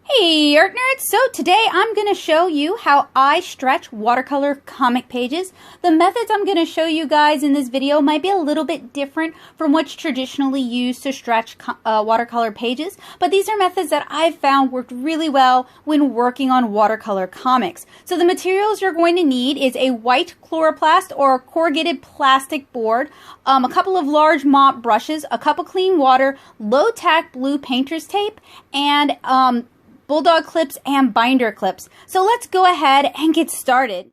Hey Artnerds! So today I'm going to show you how I stretch watercolor comic pages. The methods I'm going to show you guys in this video might be a little bit different from what's traditionally used to stretch watercolor pages, but these are methods that I've found worked really well when working on watercolor comics. So the materials you're going to need is a white chloroplast or corrugated plastic board, a couple of large mop brushes, a cup of clean water, low-tack blue painter's tape, and bulldog clips and binder clips. So let's go ahead and get started.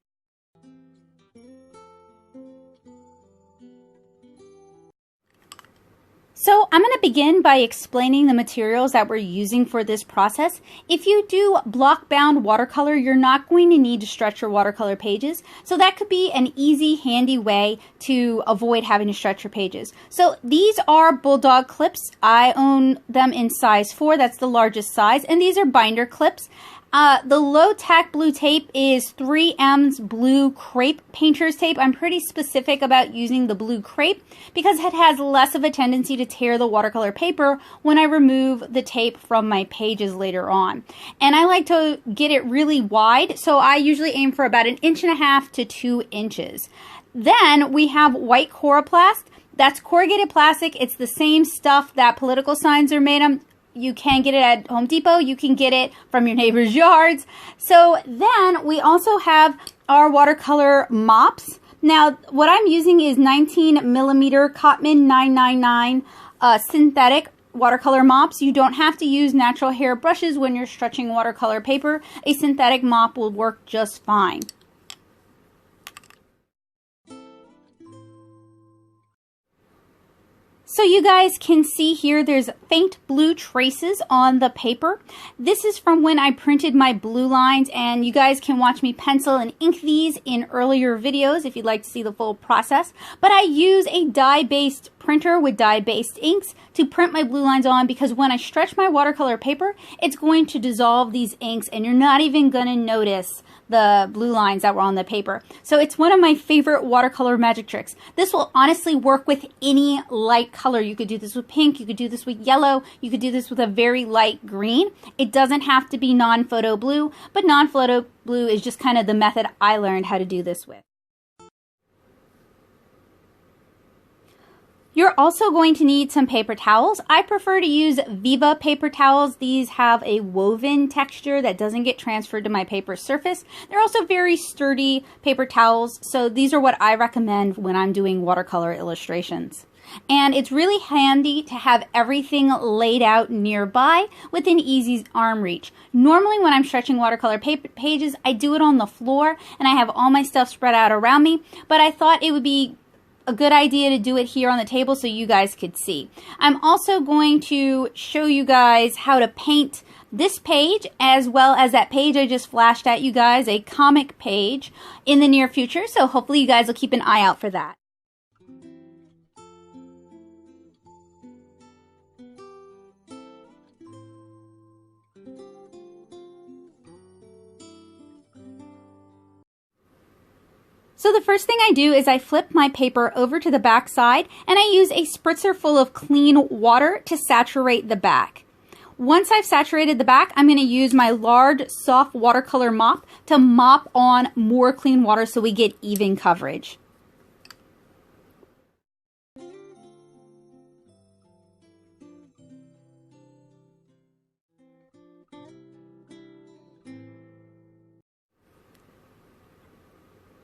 So I'm going to begin by explaining the materials that we're using for this process. If you do block bound watercolor, you're not going to need to stretch your watercolor pages. So that could be an easy, handy way to avoid having to stretch your pages. So these are bulldog clips. I own them in size 4. That's the largest size. And these are binder clips. The low-tack blue tape is 3M's blue crepe painter's tape. I'm pretty specific about using the blue crepe because it has less of a tendency to tear the watercolor paper when I remove the tape from my pages later on. And I like to get it really wide, so I usually aim for about 1.5 to 2 inches. Then we have white chloroplast. That's corrugated plastic. It's the same stuff that political signs are made of. You can get it at Home Depot. You can get it from your neighbor's yards. So then we also have our watercolor mops. Now, what I'm using is 19mm Cotman 999 synthetic watercolor mops. You don't have to use natural hair brushes when you're stretching watercolor paper. A synthetic mop will work just fine. So you guys can see here there's faint blue traces on the paper. This is from when I printed my blue lines, and you guys can watch me pencil and ink these in earlier videos if you'd like to see the full process. But I use a dye-based printer with dye-based inks to print my blue lines on because when I stretch my watercolor paper, it's going to dissolve these inks and you're not even going to notice the blue lines that were on the paper. So it's one of my favorite watercolor magic tricks. This will honestly work with any light color. You could do this with pink, you could do this with yellow, you could do this with a very light green. It doesn't have to be non-photo blue, but non-photo blue is just kind of the method I learned how to do this with. You're also going to need some paper towels. I prefer to use Viva paper towels. These have a woven texture that doesn't get transferred to my paper surface. They're also very sturdy paper towels, so these are what I recommend when I'm doing watercolor illustrations. And it's really handy to have everything laid out nearby within easy arm reach. Normally when I'm stretching watercolor pages, I do it on the floor and I have all my stuff spread out around me, but I thought it would be a good idea to do it here on the table so you guys could see. I'm also going to show you guys how to paint this page as well as that page I just flashed at you guys, a comic page, in the near future, so hopefully you guys will keep an eye out for that. So the first thing I do is I flip my paper over to the back side and I use a spritzer full of clean water to saturate the back. Once I've saturated the back, I'm going to use my large soft watercolor mop to mop on more clean water so we get even coverage.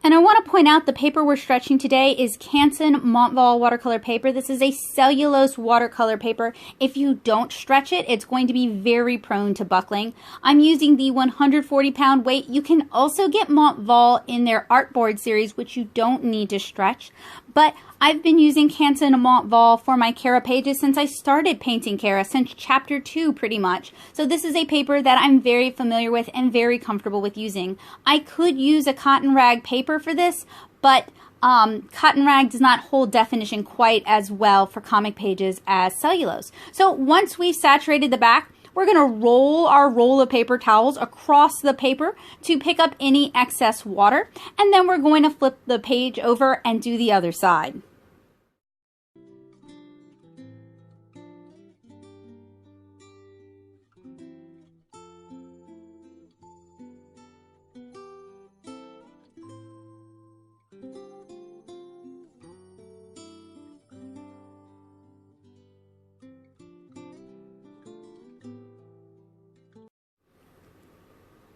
And I want to point out the paper we're stretching today is Canson Montval watercolor paper. This is a cellulose watercolor paper. If you don't stretch it, it's going to be very prone to buckling. I'm using the 140-pound weight. You can also get Montval in their Artboard series, which you don't need to stretch. But I've been using Canson Montval for my Cara pages since I started painting Cara, since chapter 2 pretty much. So this is a paper that I'm very familiar with and very comfortable with using. I could use a cotton rag paper for this, but cotton rag does not hold definition quite as well for comic pages as cellulose. So once we've saturated the back, we're going to roll our roll of paper towels across the paper to pick up any excess water, and then we're going to flip the page over and do the other side.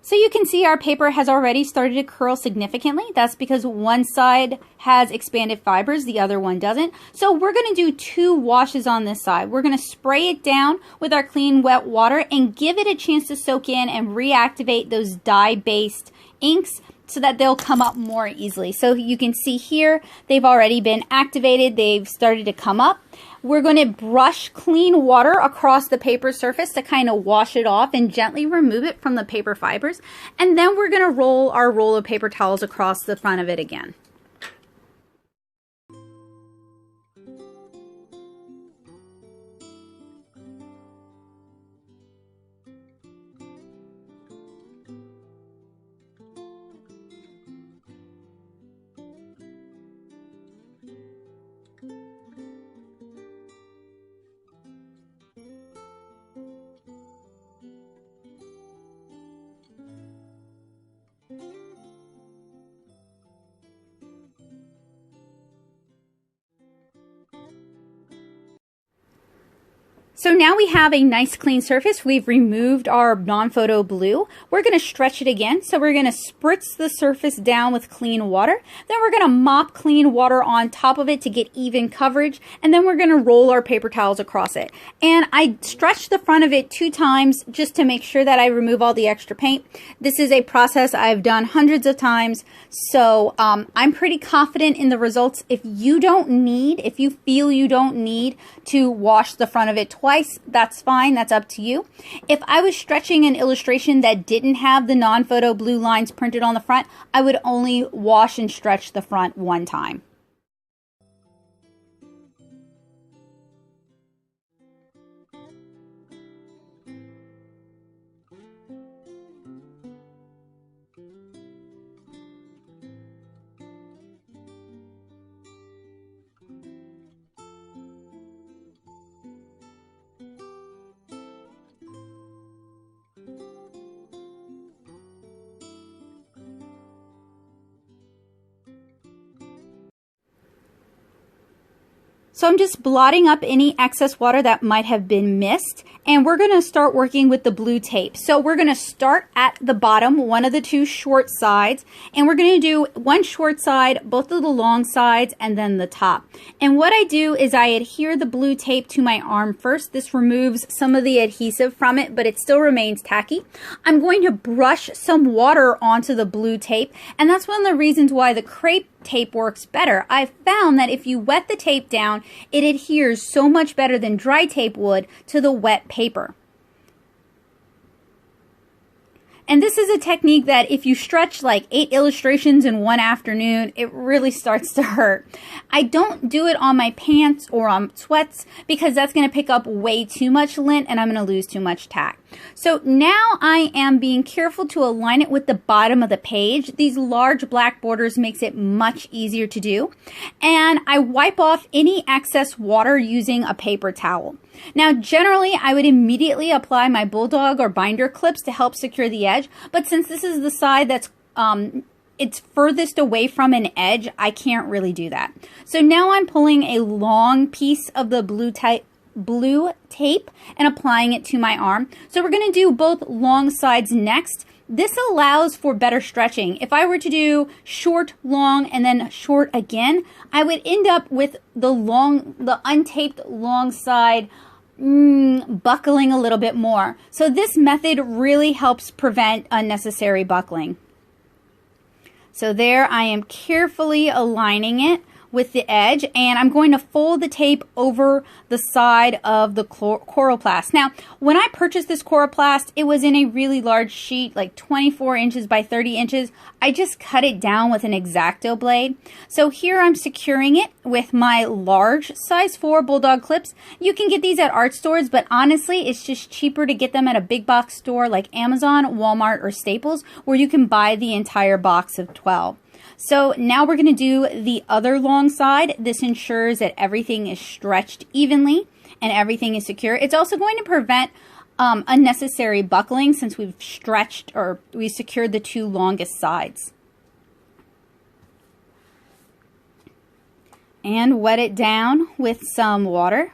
So you can see our paper has already started to curl significantly. That's because one side has expanded fibers, the other one doesn't. So we're going to do 2 washes on this side. We're going to spray it down with our clean wet water and give it a chance to soak in and reactivate those dye-based inks so that they'll come up more easily. So you can see here, they've already been activated. They've started to come up. We're going to brush clean water across the paper surface to kind of wash it off and gently remove it from the paper fibers. And then we're going to roll our roll of paper towels across the front of it again. So now we have a nice clean surface. We've removed our non-photo blue. We're going to stretch it again. So we're going to spritz the surface down with clean water. Then we're going to mop clean water on top of it to get even coverage. And then we're going to roll our paper towels across it. And I stretched the front of it 2 times just to make sure that I remove all the extra paint. This is a process I've done hundreds of times. So I'm pretty confident in the results. If you feel you don't need to wash the front of it twice, that's fine. That's up to you. If I was stretching an illustration that didn't have the non-photo blue lines printed on the front, I would only wash and stretch the front 1 time. So I'm just blotting up any excess water that might have been missed, and we're going to start working with the blue tape. So we're going to start at the bottom, one of the 2 short sides, and we're going to do 1 short side, both of the long sides, and then the top. And what I do is I adhere the blue tape to my arm first. This removes some of the adhesive from it, but it still remains tacky. I'm going to brush some water onto the blue tape, and that's one of the reasons why the crepe tape works better. I've found that if you wet the tape down, it adheres so much better than dry tape would to the wet paper. And this is a technique that if you stretch like 8 illustrations in one afternoon, it really starts to hurt. I don't do it on my pants or on sweats because that's going to pick up way too much lint and I'm going to lose too much tack. So now I am being careful to align it with the bottom of the page. These large black borders makes it much easier to do. And I wipe off any excess water using a paper towel. Now, generally, I would immediately apply my bulldog or binder clips to help secure the edge, but since this is the side that's it's furthest away from an edge, I can't really do that. So now I'm pulling a long piece of the blue tape and applying it to my arm. So we're going to do both long sides next. This allows for better stretching. If I were to do short, long, and then short again, I would end up with the untaped long side buckling a little bit more. So this method really helps prevent unnecessary buckling. So there I am carefully aligning it with the edge, and I'm going to fold the tape over the side of the Coroplast. Now, when I purchased this Coroplast, it was in a really large sheet, like 24 inches by 30 inches. I just cut it down with an X-Acto blade. So here I'm securing it with my large size 4 Bulldog clips. You can get these at art stores, but honestly, it's just cheaper to get them at a big box store like Amazon, Walmart, or Staples, where you can buy the entire box of 12. So now we're going to do the other long side. This ensures that everything is stretched evenly and everything is secure. It's also going to prevent unnecessary buckling since we've stretched or we secured the 2 longest sides. And wet it down with some water.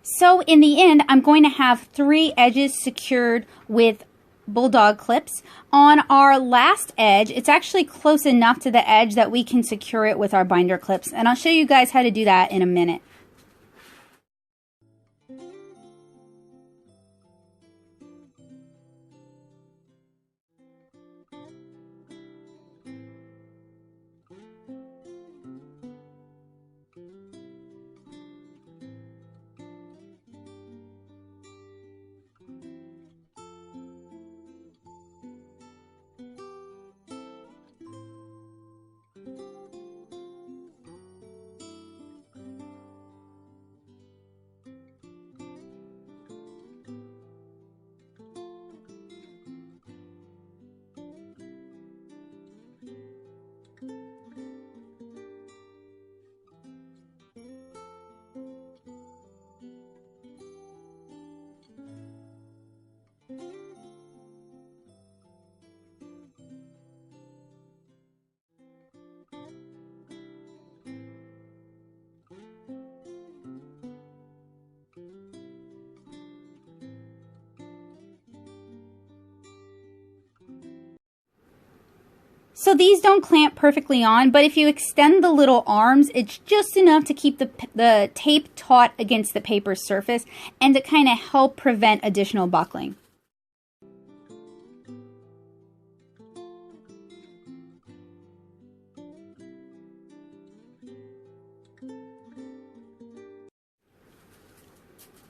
So in the end, I'm going to have 3 edges secured with bulldog clips. On our last edge, it's actually close enough to the edge that we can secure it with our binder clips. And I'll show you guys how to do that in a minute. So these don't clamp perfectly on, but if you extend the little arms, it's just enough to keep the tape taut against the paper surface and to kind of help prevent additional buckling.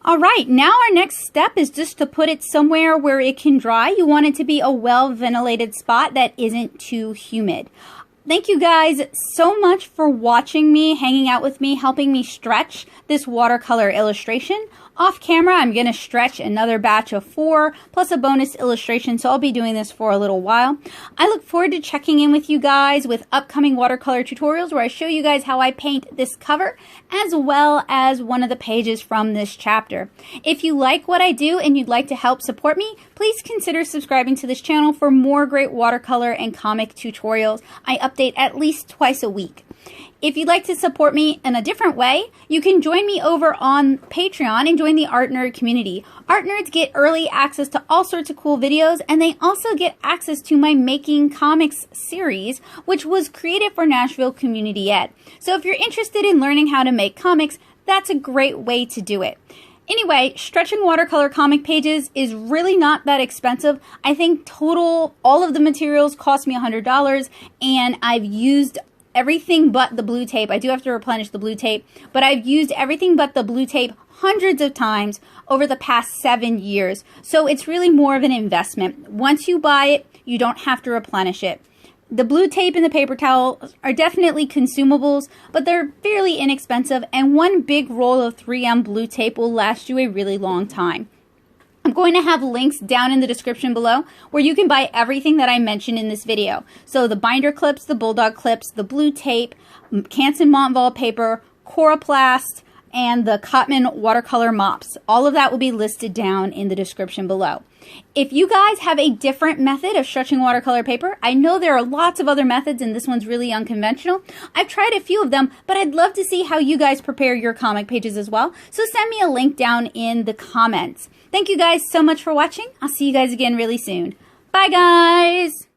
All right, now our next step is just to put it somewhere where it can dry. You want it to be a well-ventilated spot that isn't too humid. Thank you guys so much for watching me, hanging out with me, helping me stretch this watercolor illustration. Off camera, I'm going to stretch another batch of 4 plus a bonus illustration, so I'll be doing this for a little while. I look forward to checking in with you guys with upcoming watercolor tutorials where I show you guys how I paint this cover as well as one of the pages from this chapter. If you like what I do and you'd like to help support me, please consider subscribing to this channel for more great watercolor and comic tutorials. I update at least twice a week. If you'd like to support me in a different way, you can join me over on Patreon and join the Art Nerd community. Art Nerds get early access to all sorts of cool videos, and they also get access to my Making Comics series, which was created for Nashville Community Ed. So if you're interested in learning how to make comics, that's a great way to do it. Anyway, stretching watercolor comic pages is really not that expensive. I think total, all of the materials cost me $100, and I've used everything but the blue tape. I do have to replenish the blue tape, but I've used everything but the blue tape hundreds of times over the past 7 years. So it's really more of an investment. Once you buy it, you don't have to replenish it. The blue tape and the paper towel are definitely consumables, but they're fairly inexpensive, and one big roll of 3M blue tape will last you a really long time. I'm going to have links down in the description below where you can buy everything that I mentioned in this video. So the binder clips, the bulldog clips, the blue tape, Canson Montvale paper, Coroplast, and the Cotman watercolor mops. All of that will be listed down in the description below. If you guys have a different method of stretching watercolor paper, I know there are lots of other methods and this one's really unconventional. I've tried a few of them, but I'd love to see how you guys prepare your comic pages as well. So send me a link down in the comments. Thank you guys so much for watching. I'll see you guys again really soon. Bye guys!